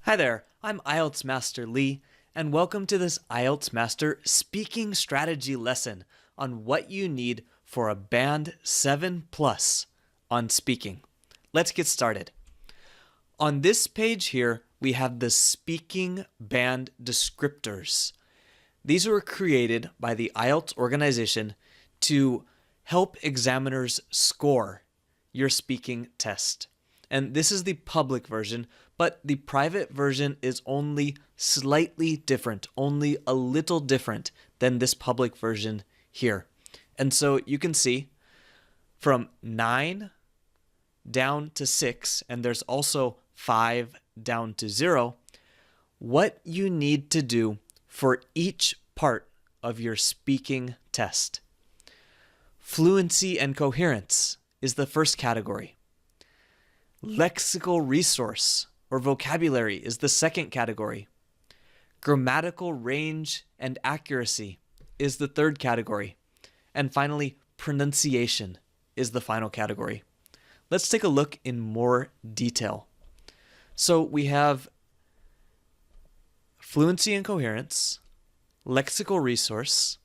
Hi there, I'm IELTS Master Lee, and welcome to this IELTS Master speaking strategy lesson on what you need for a Band 7 Plus on speaking. Let's get started. On this page here, we have the speaking band descriptors. These were created by the IELTS organization to help examiners score your speaking test. And this is the public version, but the private version is only slightly different, only a little different than this public version here. And so you can see from 9 down to 6, and there's also 5 down to 0, what you need to do for each part of your speaking test. Fluency and coherence is the first category. Lexical resource or vocabulary is the second category. Grammatical range and accuracy is the third category. And finally, pronunciation is the final category. Let's take a look in more detail. So we have fluency and coherence, lexical resource,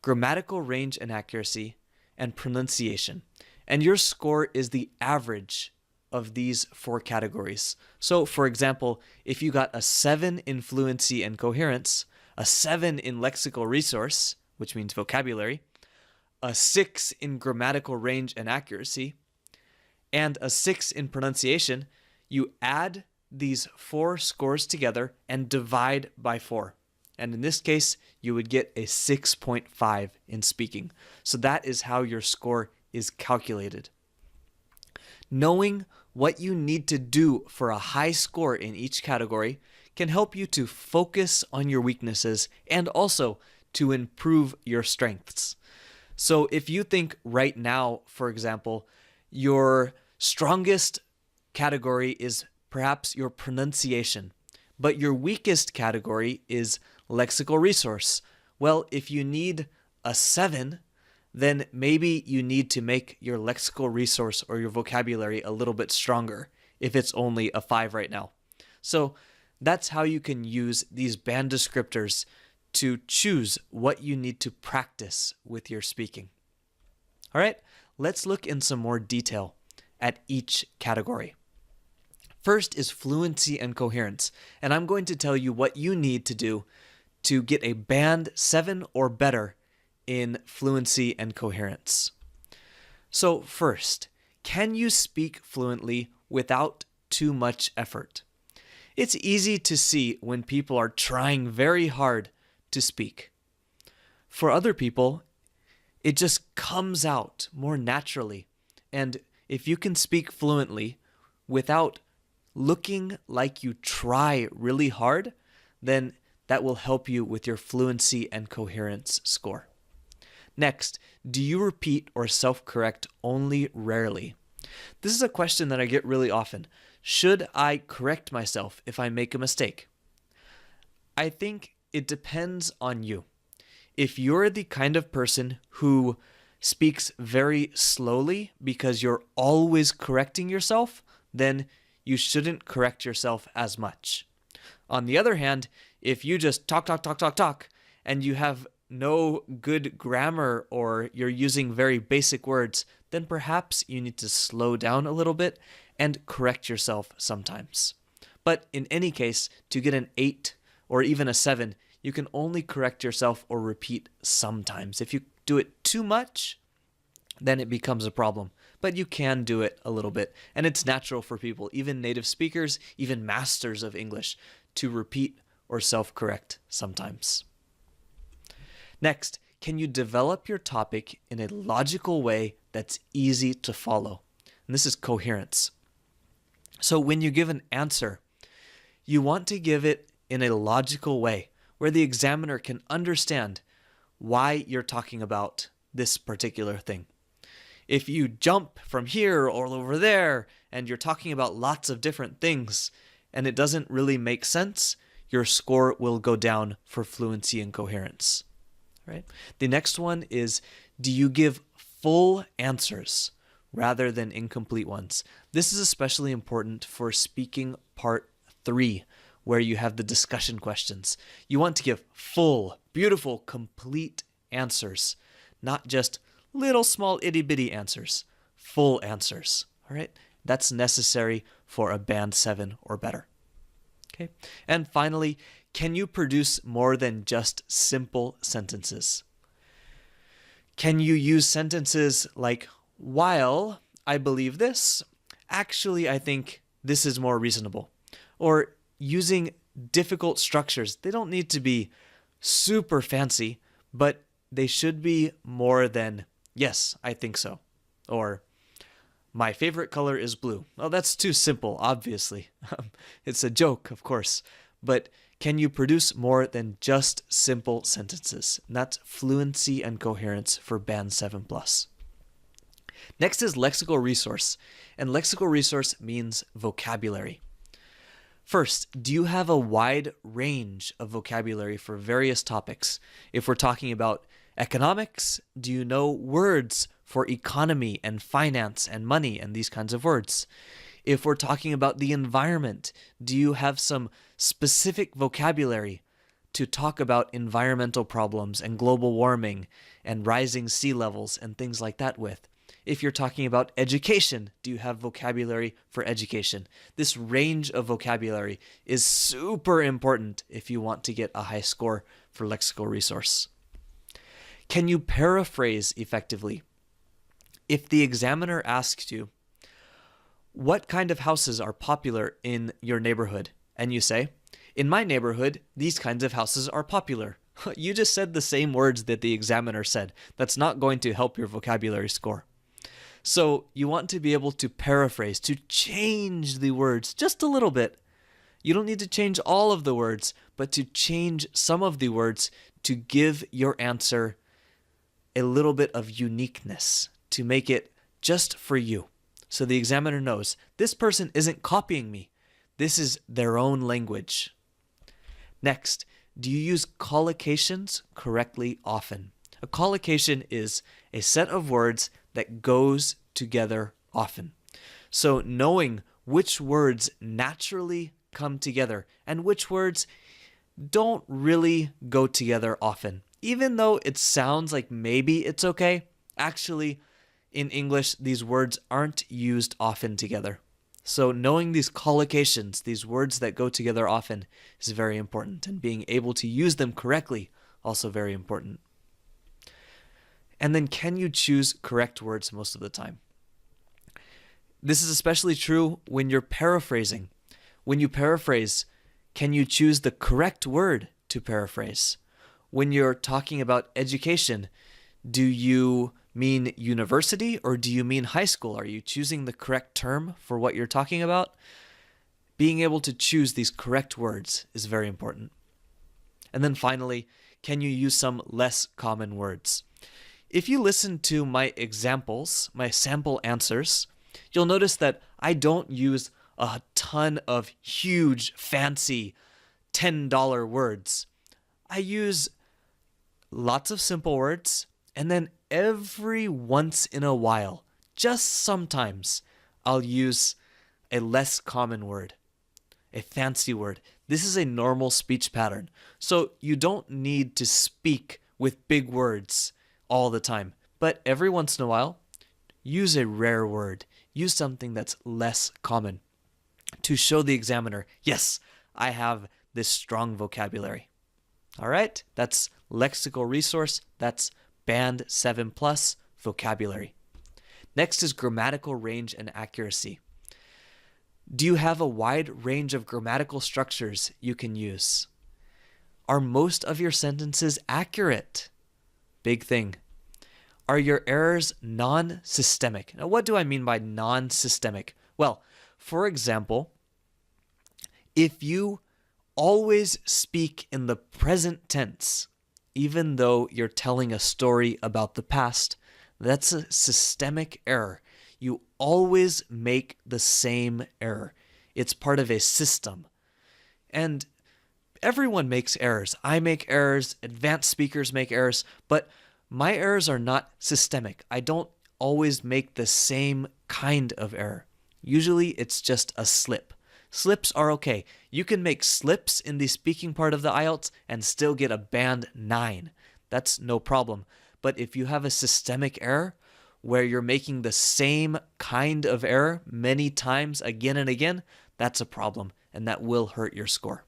grammatical range and accuracy, and pronunciation. And your score is the average of these 4 categories. So for example, if you got a 7 in fluency and coherence, a 7 in lexical resource, which means vocabulary, a 6 in grammatical range and accuracy, and a 6 in pronunciation, you add these 4 scores together and divide by 4. And in this case, you would get a 6.5 in speaking. So that is how your score is calculated. Knowing what you need to do for a high score in each category can help you to focus on your weaknesses and also to improve your strengths. So if you think right now, for example, your strongest category is perhaps your pronunciation, but your weakest category is lexical resource. Well, if you need a 7, then maybe you need to make your lexical resource or your vocabulary a little bit stronger if it's only a 5 right now. So that's how you can use these band descriptors to choose what you need to practice with your speaking. All right, let's look in some more detail at each category. First is fluency and coherence, and I'm going to tell you what you need to do to get a band 7 or better in fluency and coherence. So first, can you speak fluently without too much effort? It's easy to see when people are trying very hard to speak. For other people, it just comes out more naturally. And if you can speak fluently without looking like you try really hard, then that will help you with your fluency and coherence score. Next, do you repeat or self-correct only rarely? This is a question that I get really often. Should I correct myself if I make a mistake? I think it depends on you. If you're the kind of person who speaks very slowly because you're always correcting yourself, then you shouldn't correct yourself as much. On the other hand, if you just talk, and you have no good grammar or you're using very basic words, then perhaps you need to slow down a little bit and correct yourself sometimes. But in any case, to get an 8 or even a 7, you can only correct yourself or repeat sometimes. If you do it too much, then it becomes a problem. But you can do it a little bit. And it's natural for people, even native speakers, even masters of English, to repeat or self-correct sometimes. Next, can you develop your topic in a logical way that's easy to follow? And this is coherence. So when you give an answer, you want to give it in a logical way where the examiner can understand why you're talking about this particular thing. If you jump from here or over there and you're talking about lots of different things and it doesn't really make sense, your score will go down for fluency and coherence. Right? The next one is, do you give full answers rather than incomplete ones? This is especially important for speaking part 3, where you have the discussion questions. You want to give full, beautiful, complete answers, not just little small itty bitty answers, full answers. All right? That's necessary for a band 7 or better. Okay? And finally, can you produce more than just simple sentences? Can you use sentences like, while I believe this, actually I think this is more reasonable. Or using difficult structures. They don't need to be super fancy, but they should be more than, yes, I think so. Or, my favorite color is blue. Well, that's too simple, obviously. It's a joke, of course. But can you produce more than just simple sentences? And that's fluency and coherence for Band 7+. Next is lexical resource. And lexical resource means vocabulary. First, do you have a wide range of vocabulary for various topics? If we're talking about economics, do you know words for economy and finance and money and these kinds of words? If we're talking about the environment, do you have some specific vocabulary to talk about environmental problems and global warming and rising sea levels and things like that with? If you're talking about education, do you have vocabulary for education? This range of vocabulary is super important if you want to get a high score for lexical resource. Can you paraphrase effectively? If the examiner asks you, what kind of houses are popular in your neighborhood? And you say, in my neighborhood, these kinds of houses are popular. You just said the same words that the examiner said. That's not going to help your vocabulary score. So you want to be able to paraphrase, to change the words just a little bit. You don't need to change all of the words, but to change some of the words to give your answer a little bit of uniqueness, to make it just for you. So the examiner knows this person isn't copying me. This is their own language. Next, do you use collocations correctly often? A collocation is a set of words that goes together often. So knowing which words naturally come together and which words don't really go together often. Even though it sounds like maybe it's okay, actually in English these words aren't used often together. So knowing these collocations, these words that go together often, is very important, and being able to use them correctly, also very important. And then can you choose correct words most of the time? This is especially true when you're paraphrasing. When you paraphrase, can you choose the correct word to paraphrase? When you're talking about education, do you mean university or do you mean high school? Are you choosing the correct term for what you're talking about? Being able to choose these correct words is very important. And then finally, can you use some less common words? If you listen to my examples, my sample answers, you'll notice that I don't use a ton of huge, fancy $10 words. I use lots of simple words, and then every once in a while, just sometimes, I'll use a less common word, a fancy word. This is a normal speech pattern. So you don't need to speak with big words all the time. But every once in a while, use a rare word. Use something that's less common to show the examiner, yes, I have this strong vocabulary. All right, that's lexical resource. That's Band 7+ vocabulary. Next is grammatical range and accuracy. Do you have a wide range of grammatical structures you can use? Are most of your sentences accurate? Big thing. Are your errors non-systemic? Now, what do I mean by non-systemic? Well, for example, if you always speak in the present tense, even though you're telling a story about the past, that's a systemic error. You always make the same error. It's part of a system. And everyone makes errors. I make errors, advanced speakers make errors, but my errors are not systemic. I don't always make the same kind of error. Usually it's just a slip. Slips are okay. You can make slips in the speaking part of the IELTS and still get a band 9. That's no problem. But if you have a systemic error where you're making the same kind of error many times again and again, that's a problem, and that will hurt your score.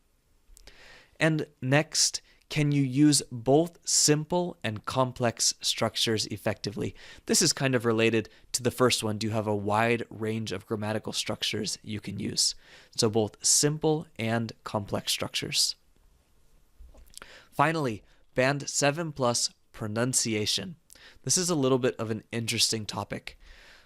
And next, can you use both simple and complex structures effectively? This is kind of related to the first one. Do you have a wide range of grammatical structures you can use? So both simple and complex structures. Finally, Band 7+ pronunciation. This is a little bit of an interesting topic.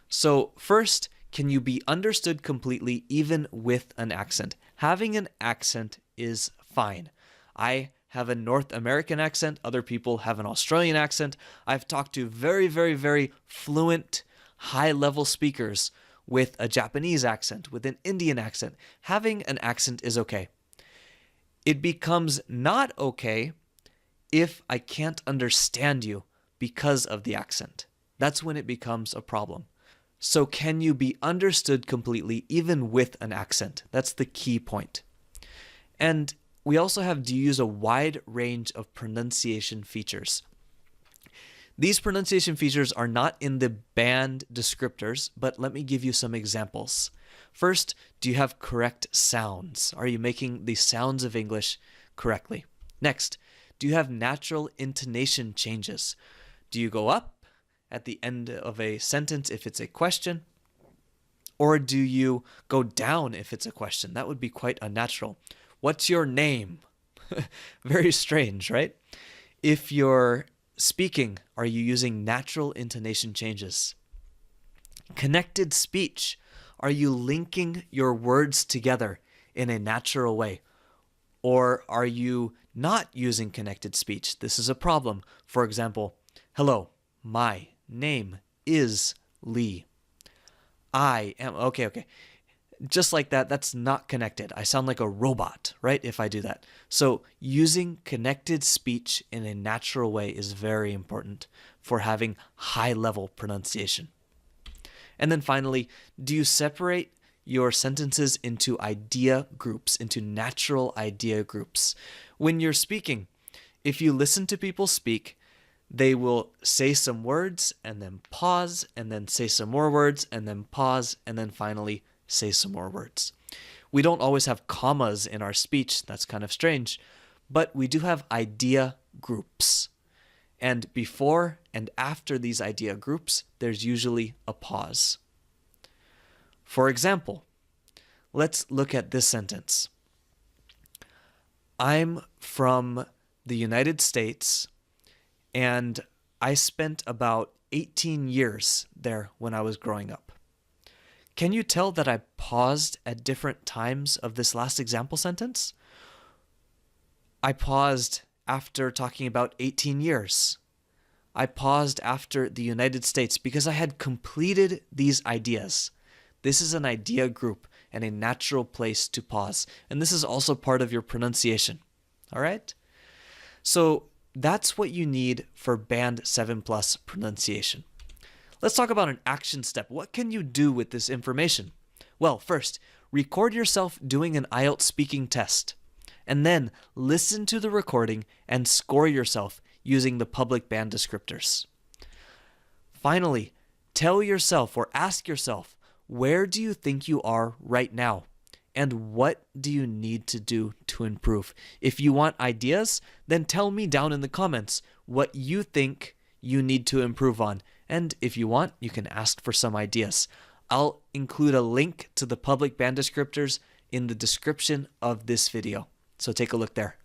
So first, can you be understood completely even with an accent? Having an accent is fine. I have a North American accent. Other people have an Australian accent. I've talked to very, very, very fluent, high-level speakers with a Japanese accent, with an Indian accent. Having an accent is okay. It becomes not okay if I can't understand you because of the accent. That's when it becomes a problem. So can you be understood completely even with an accent? That's the key point. And we also have to use a wide range of pronunciation features. These pronunciation features are not in the band descriptors, but let me give you some examples. First, do you have correct sounds? Are you making the sounds of English correctly? Next, do you have natural intonation changes? Do you go up at the end of a sentence if it's a question? Or do you go down if it's a question? That would be quite unnatural. What's your name? Very strange, right? If you're speaking, are you using natural intonation changes? Connected speech. Are you linking your words together in a natural way? Or are you not using connected speech? This is a problem. For example, hello, my name is Lee. I am, okay. Just like that, that's not connected. I sound like a robot, right, if I do that. So using connected speech in a natural way is very important for having high-level pronunciation. And then finally, do you separate your sentences into idea groups, into natural idea groups? When you're speaking, if you listen to people speak, they will say some words and then pause and then say some more words and then pause and then finally say some more words. We don't always have commas in our speech. That's kind of strange. But we do have idea groups. And before and after these idea groups, there's usually a pause. For example, let's look at this sentence. I'm from the United States, and I spent about 18 years there when I was growing up. Can you tell that I paused at different times of this last example sentence? I paused after talking about 18 years. I paused after the United States because I had completed these ideas. This is an idea group and a natural place to pause. And this is also part of your pronunciation. All right? So that's what you need for Band 7+ pronunciation. Let's talk about an action step. What can you do with this information? Well, first, record yourself doing an IELTS speaking test, and then listen to the recording and score yourself using the public band descriptors. Finally, tell yourself or ask yourself, where do you think you are right now? And what do you need to do to improve? If you want ideas, then tell me down in the comments what you think you need to improve on. And if you want, you can ask for some ideas. I'll include a link to the public band descriptors in the description of this video. So take a look there.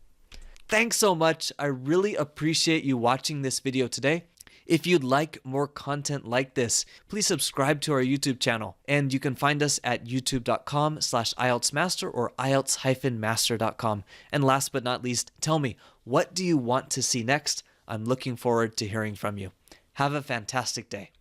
Thanks so much. I really appreciate you watching this video today. If you'd like more content like this, please subscribe to our YouTube channel. And you can find us at youtube.com/IELTSmaster or IELTS-master.com. And last but not least, tell me, what do you want to see next? I'm looking forward to hearing from you. Have a fantastic day.